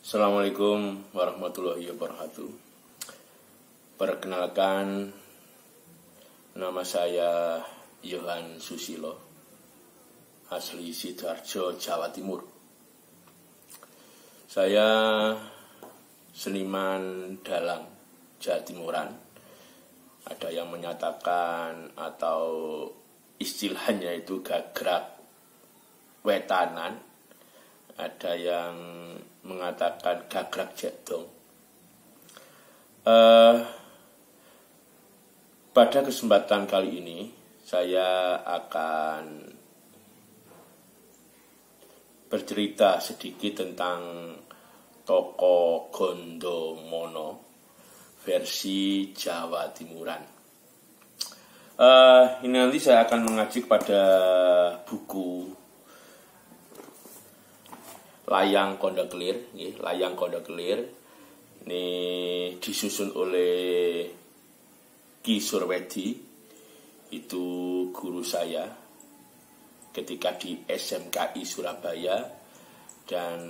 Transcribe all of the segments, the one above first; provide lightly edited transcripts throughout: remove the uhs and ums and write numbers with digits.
Assalamualaikum warahmatullahi wabarakatuh. Perkenalkan, nama saya Yohan Susilo, asli Sidoarjo, Jawa Timur. Saya seniman dalang Jawa Timuran. Ada yang menyatakan atau istilahnya itu gagrak wetanan, ada yang mengatakan gagrak jedong. Pada kesempatan kali ini saya akan bercerita sedikit tentang tokoh Gondomono versi Jawa Timuran. Ini nanti saya akan mengaji pada buku Layang Kondo Kelir, Layang Kondo Kelir. Ini disusun oleh Ki Surwedi, itu guru saya ketika di SMKI Surabaya, dan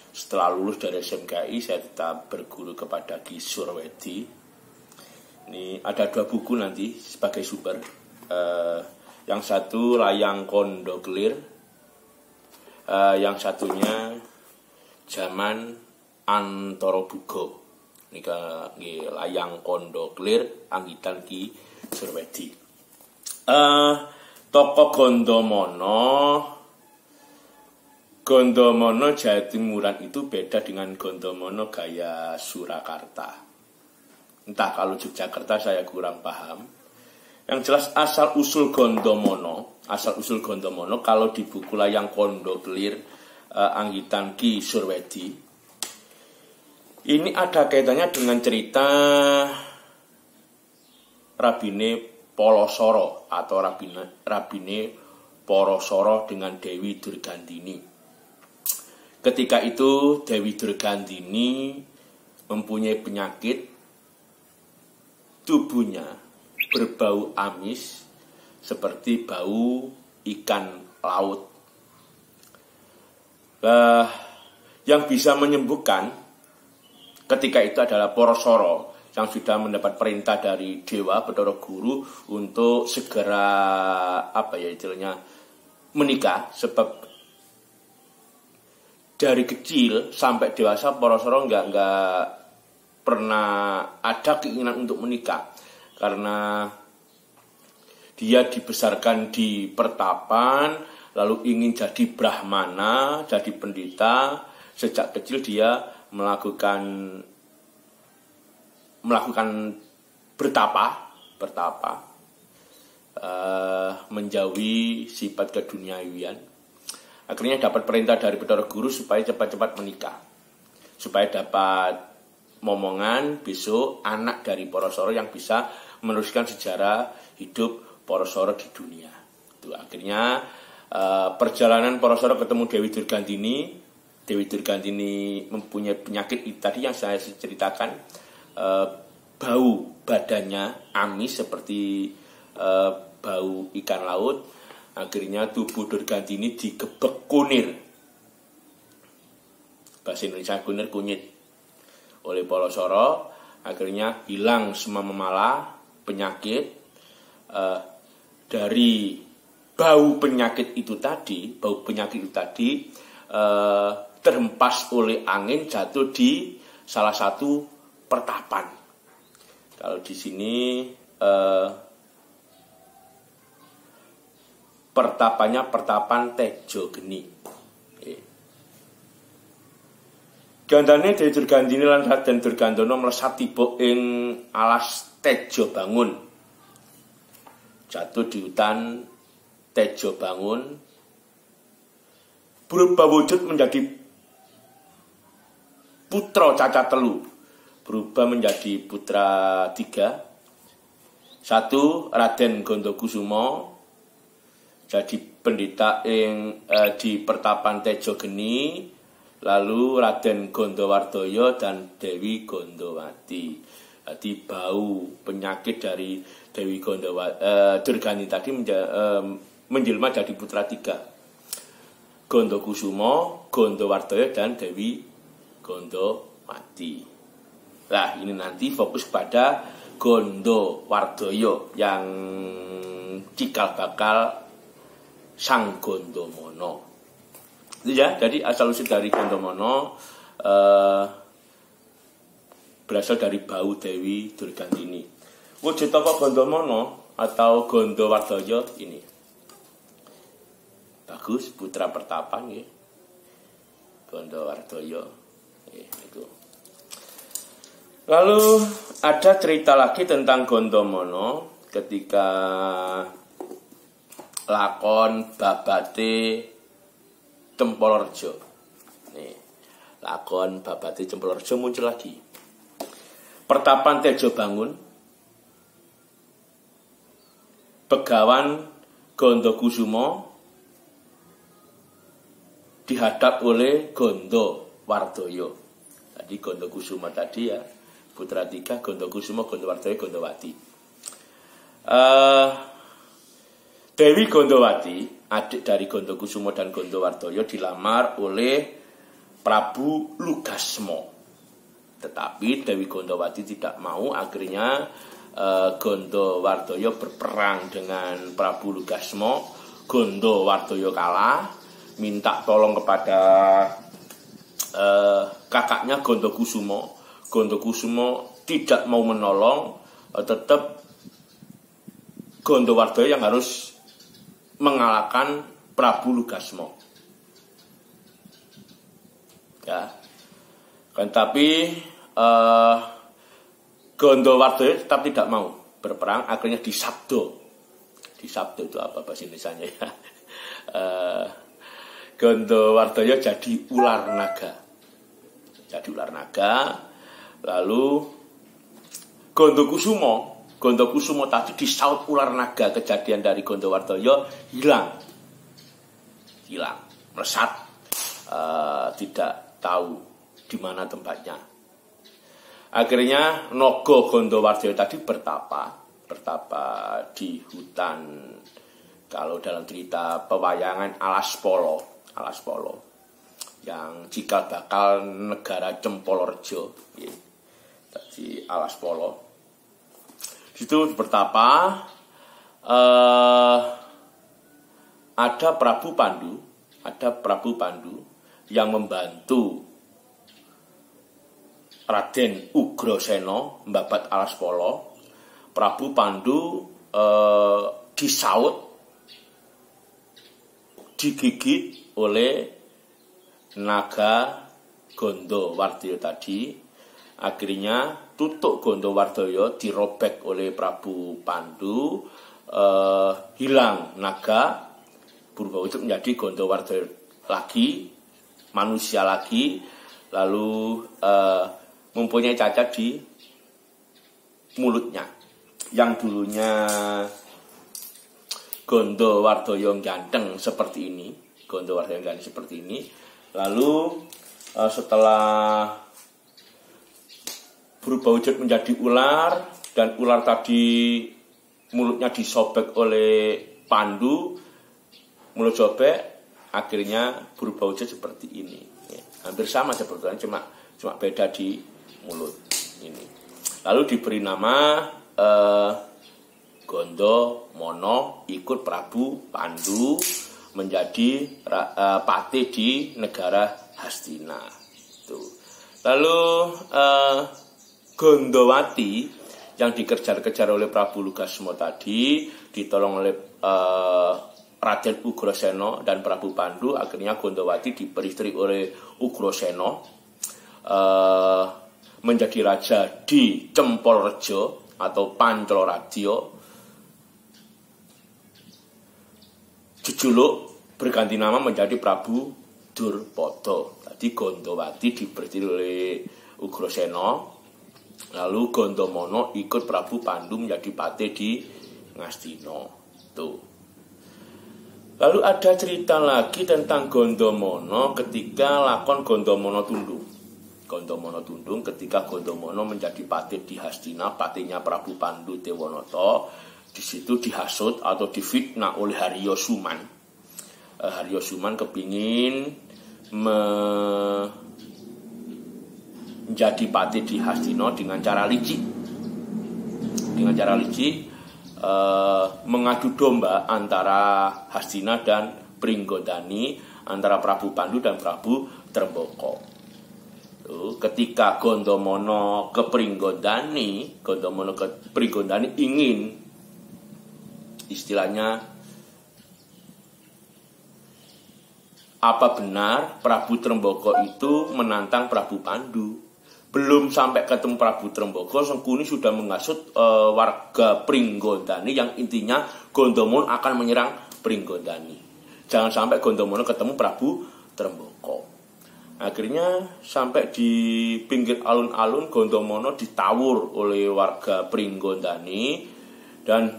setelah lulus dari SMKI saya tetap berguru kepada Ki Surwedi. Ini ada dua buku nanti sebagai sumber. Yang satu Layang Kondo Kelir, yang satunya Zaman Antara Bugo. Ini Layang Kondo Kelir anggitan Ki Surwedi. Tokoh Gondomono Jawa Timuran itu beda dengan Gondomono gaya Surakarta. Entah kalau Yogyakarta saya kurang paham. Yang jelas asal usul Gondomono kalau di buku Layang Kondo Kelir anggitan Ki Surwedi, ini ada kaitannya dengan cerita Rabine Polosoro atau Rabine Porosoro dengan Dewi Durgandini. Ketika itu Dewi Durgandini mempunyai penyakit, tubuhnya berbau amis seperti bau ikan laut. Yang bisa menyembuhkan ketika itu adalah Porosoro yang sudah mendapat perintah dari Dewa Bathara Guru untuk segera menikah, sebab dari kecil sampai dewasa Porosoro nggak pernah ada keinginan untuk menikah, karena dia dibesarkan di pertapan, lalu ingin jadi brahmana, jadi pendeta. Sejak kecil dia melakukan bertapa, menjauhi sifat keduniawian. Akhirnya dapat perintah dari Bathara Guru supaya cepat-cepat menikah, supaya dapat momongan besok anak dari Porosoro yang bisa meneruskan sejarah hidup Porosoro di dunia. Itu akhirnya perjalanan Porosoro ketemu Dewi Durgandini. Dewi Durgandini mempunyai penyakit itu tadi yang saya ceritakan, bau badannya amis seperti bau ikan laut. Akhirnya tubuh Durgandini digebek kunir, bahasa Indonesia kunir kunyit, oleh Porosoro. Akhirnya hilang semua memala penyakit. Dari bau penyakit itu tadi terhempas oleh angin, jatuh di salah satu pertapan. Kalau di sini pertapannya pertapan Tejo Geni. Gandane Dewi Durgandini lan Raden Durgandono mlesat tiba ing alas Tejo Bangun. Jatuh di hutan Tejo Bangun, berubah wujud menjadi putra cacat telu, berubah menjadi putra tiga. Satu Raden Gondokusumo, jadi pendeta di pertapan Tejo Geni. Lalu Raden Gondowardoyo dan Dewi Gondowati. Jadi bau penyakit dari Dewi Durgandini tadi menjelma jadi putra tiga. Gondokusumo, Gondowardaya, dan Dewi Gondowati. Nah, ini nanti fokus pada Gondowardaya yang cikal bakal Sang Gondomono. Itu ya, jadi asal usul dari Gondomono berasal dari bau Dewi Durgandini. Wujud tokoh Gondomono atau Gondowardaya ini bagus, putra pertapa ya. Gondowardaya itu. Lalu ada cerita lagi tentang Gondomono ketika lakon Babate Cempolorjo. Nih, lakon Babate Cempolorjo muncul lagi. Pertapan Tejo Bangun, Begawan Gondokusumo dihadap oleh Gondowardaya. Tadi Gondokusumo tadi ya, putra tiga, Gondokusumo, Gondowardaya, Gondowati. Dewi Gondowati, adik dari Gondokusumo dan Gondowardaya, dilamar oleh Prabu Lugasmo. Tetapi Dewi Gondowati tidak mau. Akhirnya Gondowardaya berperang dengan Prabu Lugasmo. Gondowardaya kalah, minta tolong kepada kakaknya Gondokusumo. Gondokusumo tidak mau menolong, tetap Gondowardaya yang harus mengalahkan Prabu Lugasmo. Ya. Kan tapi Gondowardaya tetap tidak mau berperang, akhirnya disabdo. Disabdo itu apa bahasa Indonesianya ya? Gondowardaya jadi ular naga. Jadi ular naga. Lalu Gondokusumo tadi disaut ular naga. Kejadian dari Gondowardaya hilang, melesat, tidak tahu di mana tempatnya. Akhirnya Nogo Gondowardaya tadi bertapa di hutan. Kalau dalam cerita pewayangan Alas Polo yang cikal bakal negara Cempolorjo, di Alas Polo. Situ bertapa, ada Prabu Pandu yang membantu Raden Ugrasena membabat Alas Polo. Prabu Pandu disaut, digigit oleh naga Gondowardaya tadi. Akhirnya tutuk Gondowardaya dirobek oleh Prabu Pandu, hilang naga, berubah wujud menjadi Gondowardaya lagi, manusia lagi, lalu mempunyai cacat di mulutnya. Yang dulunya Gondowardaya ganteng seperti ini, lalu setelah berubah wujud menjadi ular, dan ular tadi mulutnya disobek oleh Pandu, mulut sobek, akhirnya berubah wujud seperti ini. Ya, hampir sama sebetulnya, cuma beda di mulut ini. Lalu diberi nama Gondomono, ikut Prabu Pandu menjadi patih di negara Hastina. Tuh. Lalu Gondowati yang dikejar-kejar oleh Prabu Lugasmo tadi ditolong oleh Raden Ugrasena dan Prabu Pandu. Akhirnya Gondowati diperistri oleh Ugrasena, menjadi raja di Cempolrejo atau Pancoloradya. Jejuluk berganti nama menjadi Prabu Durpada. Tadi Gondowati diperistri oleh Ugrasena. Lalu Gondomono ikut Prabu Pandu menjadi patih di Ngastina. Tuh. Lalu ada cerita lagi tentang Gondomono ketika lakon Gondomono Tundung. Gondomono Tundung ketika Gondomono menjadi patih di Hastina, patihnya Prabu Pandu Tewanata. Di situ dihasut atau difitnah oleh Haryo Suman. Haryo Suman kepingin menjadi patih di Hastina dengan cara licik. Mengadu domba antara Hastina dan Pringgondani, antara Prabu Pandu dan Prabu Tremboko. Ketika Gondomono ke Pringgondani ingin istilahnya, apa benar Prabu Tremboko itu menantang Prabu Pandu? Belum sampai ketemu Prabu Tremboko, Sengkuni sudah menghasut warga Pringgondani yang intinya Gondomono akan menyerang Pringgondani. Jangan sampai Gondomono ketemu Prabu Tremboko. Akhirnya sampai di pinggir alun-alun Gondomono ditawur oleh warga Pringgondani, dan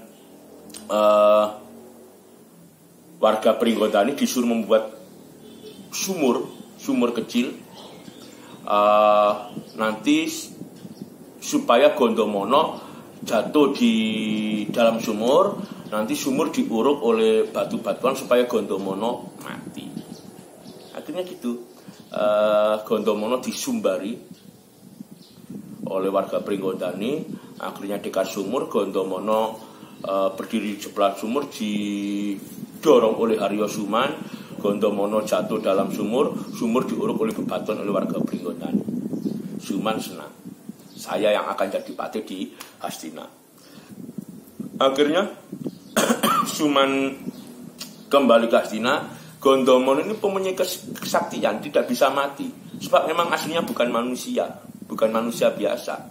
warga Pringgondani disuruh membuat sumur kecil, nanti supaya Gondomono jatuh di dalam sumur, nanti sumur diuruk oleh batu-batuan supaya Gondomono mati. Akhirnya gitu, Gondomono disumbari oleh warga Pringgondani. Akhirnya dekat sumur, Gondomono berdiri di sebelah sumur, didorong oleh Haryo Suman. Gondomono jatuh dalam sumur diuruk oleh bebatuan oleh warga Pringgondani. Suman senang, saya yang akan jadi patih di Hastina. Akhirnya Suman kembali ke Hastina. Gondomono ini mempunyai kesaktian, tidak bisa mati, sebab memang aslinya bukan manusia biasa.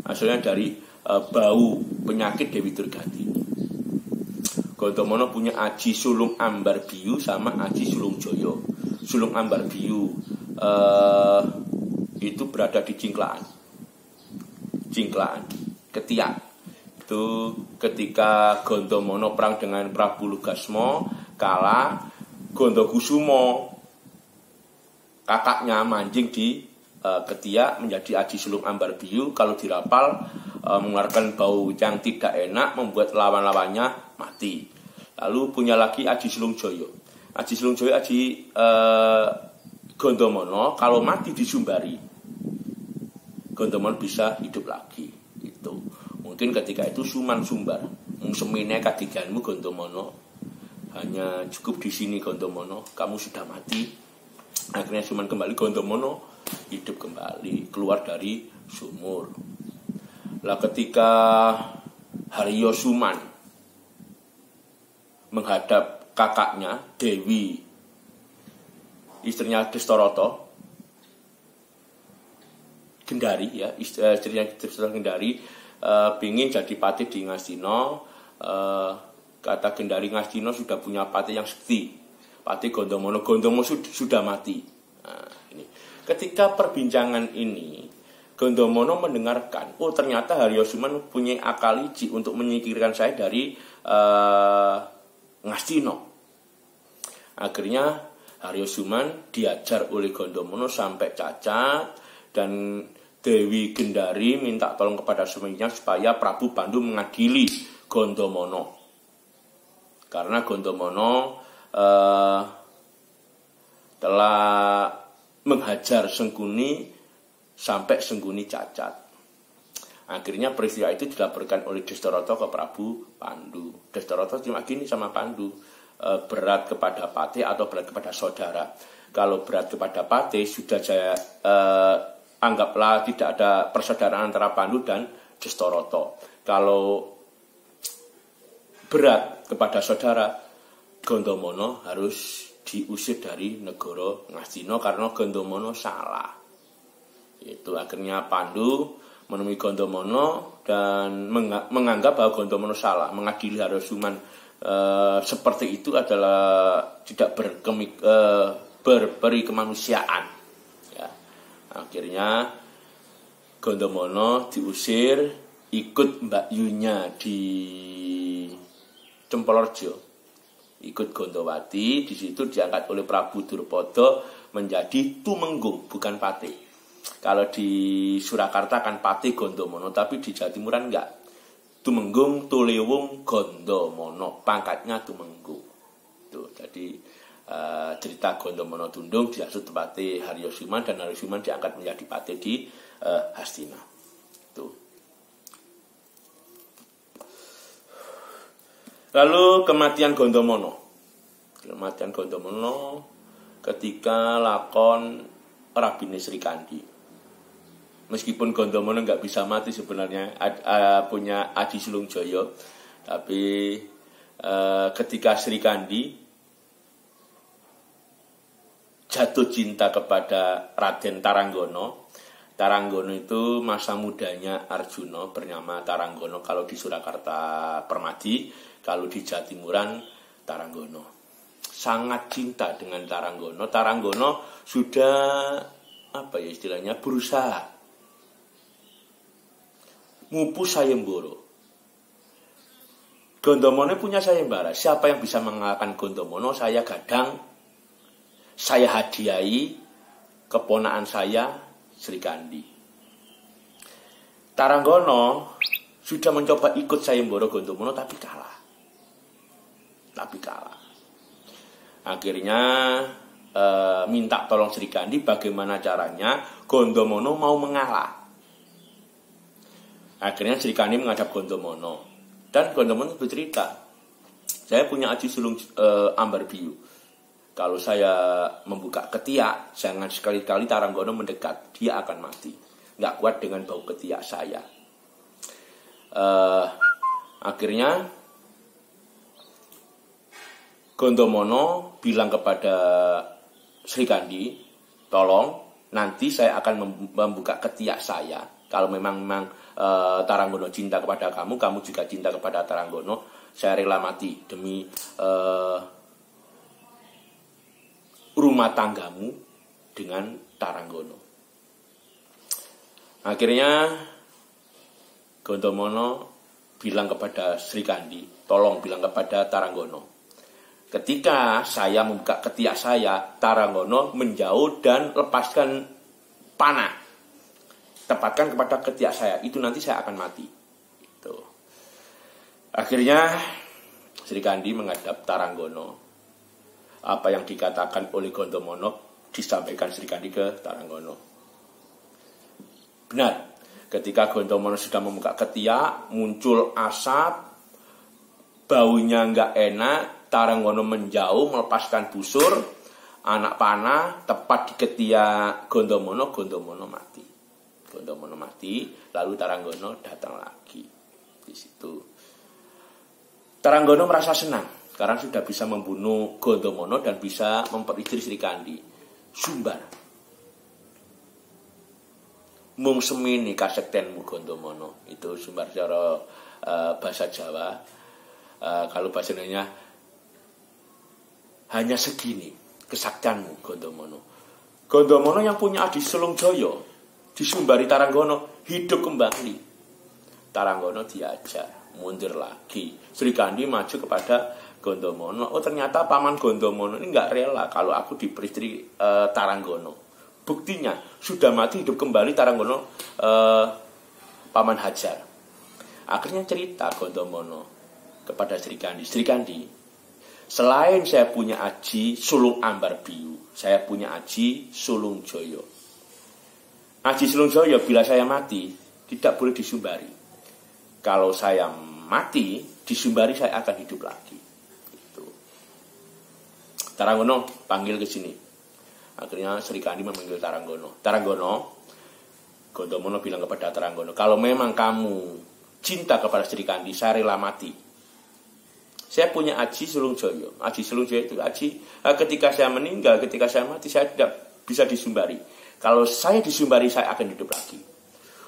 Aslinya dari bau penyakit Dewi Durgati. Gondomono punya Aji Sulung Ambar Biyu sama Aji Sulung Joyo. Sulung Ambar Biyu itu berada di Cingklaan, Ketiak. Itu ketika Gondomono perang dengan Prabu Lugasmo, kalah. Gondokusumo kakaknya manjing di Ketiak menjadi Aji Sulung Ambar Biyu. Kalau dirapal mengeluarkan bau yang tidak enak, membuat lawan-lawannya mati. Lalu punya lagi Aji Sulung Joyo. Aji Gondomono kalau mati disumbari, Gondomono bisa hidup lagi. Itu mungkin ketika itu Suman sumbar, semine kadiganmu Gondomono, hanya cukup di sini Gondomono, kamu sudah mati. Akhirnya Suman kembali, Gondomono hidup kembali, keluar dari sumur. Lah ketika Haryo Suman menghadap kakaknya Dewi, istrinya Destoroto Gendari, ya, istrinya Destoroto Gendari, pingin jadi patih di Ngastina. Kata Gendari, Ngastina sudah punya patih yang sekti, patih Gondomono sudah mati. Nah, ini. Ketika perbincangan ini, Gondomono mendengarkan, oh ternyata Haryo Suman punya akal licik untuk menyingkirkan saya dari Ngastina. Akhirnya Haryo Suman diajar oleh Gondomono sampai cacat, dan Dewi Gendari minta tolong kepada suaminya supaya Prabu Pandu mengadili Gondomono. Karena Gondomono telah menghajar Sengkuni sampai Sengkuni cacat. Akhirnya peristiwa itu dilaporkan oleh Destoroto ke Prabu Pandu. Destoroto cuma gini sama Pandu, berat kepada patih atau berat kepada saudara. Kalau berat kepada patih sudah saya anggaplah tidak ada persaudaraan antara Pandu dan Destoroto. Kalau berat kepada saudara, Gondomono harus diusir dari negara Ngastina karena Gondomono salah. Itu akhirnya Pandu menemui Gondomono dan menganggap bahwa Gondomono salah, mengadili Haryo Suman seperti itu adalah tidak berperi kemanusiaan. Ya. Akhirnya Gondomono diusir, ikut Mbak Yunya di Cempolorjo, ikut Gondowati. Di situ diangkat oleh Prabu Durpada menjadi tumenggung, bukan patih. Kalau di Surakarta kan patih Gondomono, tapi di Jawa Timuran enggak. Tumenggung Tulewung Gondomono, pangkatnya tumenggung. Tuh, jadi cerita Gondomono Tundung diasut tepati Haryosuman, dan Haryosuman diangkat menjadi pati di Hastina. Tuh. Lalu kematian Gondomono. Kematian Gondomono ketika lakon Rabine Srikandi. Meskipun Gondomono nggak bisa mati sebenarnya, punya Aji Sulungjoyo, tapi ketika Srikandi jatuh cinta kepada Raden Taranggono. Taranggono itu masa mudanya Arjuna, bernama Taranggono kalau di Surakarta Permadi, kalau di Jatimuran Taranggono. Sangat cinta dengan Taranggono. Taranggono sudah istilahnya berusaha ngupu sayembara. Gondomono punya sayembara. Siapa yang bisa mengalahkan Gondomono, saya gadang, saya hadiahi keponakan saya Srikandi. Taranggono sudah mencoba ikut sayembara Gondomono tapi kalah. Akhirnya minta tolong Srikandi bagaimana caranya Gondomono mau mengalah. Akhirnya Srikandi menghadap Gondomono, dan Gondomono bercerita, saya punya Aji Sulung Ambarbiyu. Kalau saya membuka ketiak, jangan sekali-kali Taranggono mendekat, dia akan mati. Nggak kuat dengan bau ketiak saya. Akhirnya Gondomono bilang kepada Srikandi, tolong nanti saya akan membuka ketiak saya. Kalau memang Taranggono cinta kepada kamu, kamu juga cinta kepada Taranggono, saya rela mati demi rumah tanggamu dengan Taranggono. Akhirnya Gondomono bilang kepada Srikandi, tolong bilang kepada Taranggono, ketika saya membuka ketiak saya, Taranggono menjauh dan lepaskan panah, tepatkan kepada ketiak saya, itu nanti saya akan mati. Gitu. Akhirnya Srikandi menghadap Taranggono. Apa yang dikatakan oleh Gondomono disampaikan Srikandi ke Taranggono. Benar, ketika Gondomono sudah membuka ketiak, muncul asap, baunya nggak enak, Taranggono menjauh melepaskan busur, anak panah tepat di ketiak Gondomono, Gondomono mati. Gondomono mati, lalu Taranggono datang lagi. Di situ Taranggono merasa senang karena sudah bisa membunuh Gondomono dan bisa memperistri Srikandi. Sumbar. Mung semini kasektenmu Gondomono. Itu sumbar secara bahasa Jawa. Kalau bahasa Indonesia, hanya segini kesaktianmu Gondomono. Gondomono yang punya Adi Sulungjoyo disumbari Taranggono, hidup kembali. Taranggono diajar, mundur lagi. Srikandi maju kepada Gondomono. Oh, ternyata paman Gondomono ini nggak rela kalau aku diperistri Taranggono. Buktinya sudah mati hidup kembali Taranggono, paman Hajar. Akhirnya cerita Gondomono kepada Srikandi, Srikandi, selain saya punya Aji Sulung Ambarbiyu, saya punya Aji Sulungjoyo. Aji Sulungjoyo bila saya mati tidak boleh disumbari. Kalau saya mati disumbari, saya akan hidup lagi. Taranggono panggil ke sini. Akhirnya Srikandi memanggil Taranggono. Taranggono, Gondomono bilang kepada Taranggono, kalau memang kamu cinta kepada Srikandi, saya rela mati. Saya punya Aji Sulungjoyo. Aji Sulungjoyo itu Aji, ketika saya meninggal, ketika saya mati, saya tidak bisa disumbari. Kalau saya disumbari, saya akan hidup lagi.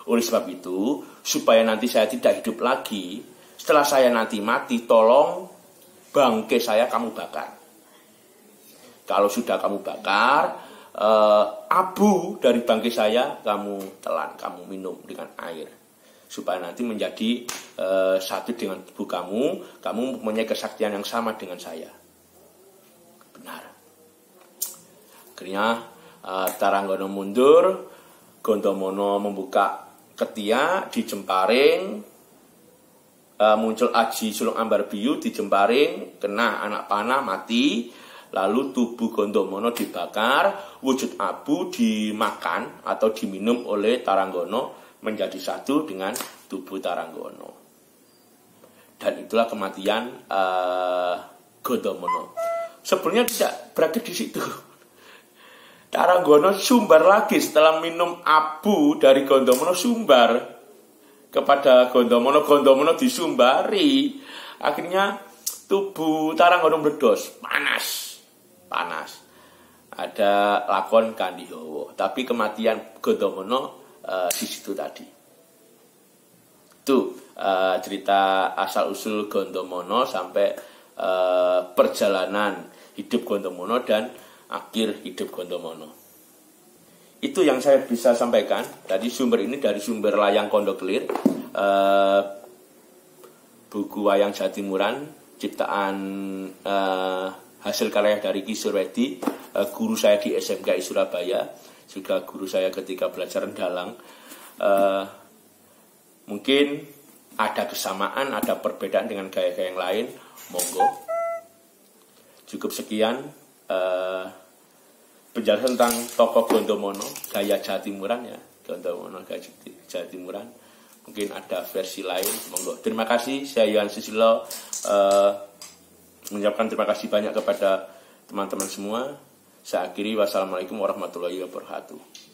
Oleh sebab itu, supaya nanti saya tidak hidup lagi, setelah saya nanti mati, tolong bangkai saya kamu bakar. Kalau sudah kamu bakar, abu dari bangkai saya kamu telan, kamu minum dengan air. Supaya nanti menjadi satu dengan tubuh kamu mempunyai kesaktian yang sama dengan saya. Benar. Akhirnya Taranggono mundur, Gondomono membuka ketiak di Jemparing, muncul Aji Sulung Ambarbiyu di Jemparing, kena anak panah mati. lalu tubuh Gondomono dibakar, wujud abu dimakan atau diminum oleh Taranggono menjadi satu dengan tubuh Taranggono. Dan itulah kematian Gondomono. Sebenarnya tidak berakhir di situ. Taranggono sumbar lagi setelah minum abu dari Gondomono, sumbar kepada Gondomono. Gondomono disumbari. Akhirnya tubuh Taranggono meledos, panas. Ada lakon Kandihowo. Tapi kematian Gondomono di situ tadi. Itu cerita asal usul Gondomono sampai perjalanan hidup Gondomono dan akhir hidup Gondomono. Itu yang saya bisa sampaikan. Tadi sumber ini dari sumber Layang Kondokelir, buku wayang Jatimuran, ciptaan hasil karya dari Ki Surwedi, guru saya di SMK Surabaya, juga guru saya ketika belajar Dalang. Mungkin ada kesamaan, ada perbedaan dengan gaya-gaya yang lain, monggo. Cukup sekian penjelasan tentang tokoh Gondomono, gaya Jatimuran ya, Gondomono gaya Jatimuran. Mungkin ada versi lain, monggo. Terima kasih, saya Yohan Susilo mengucapkan terima kasih banyak kepada teman-teman semua. Saya akhiri, wassalamualaikum warahmatullahi wabarakatuh.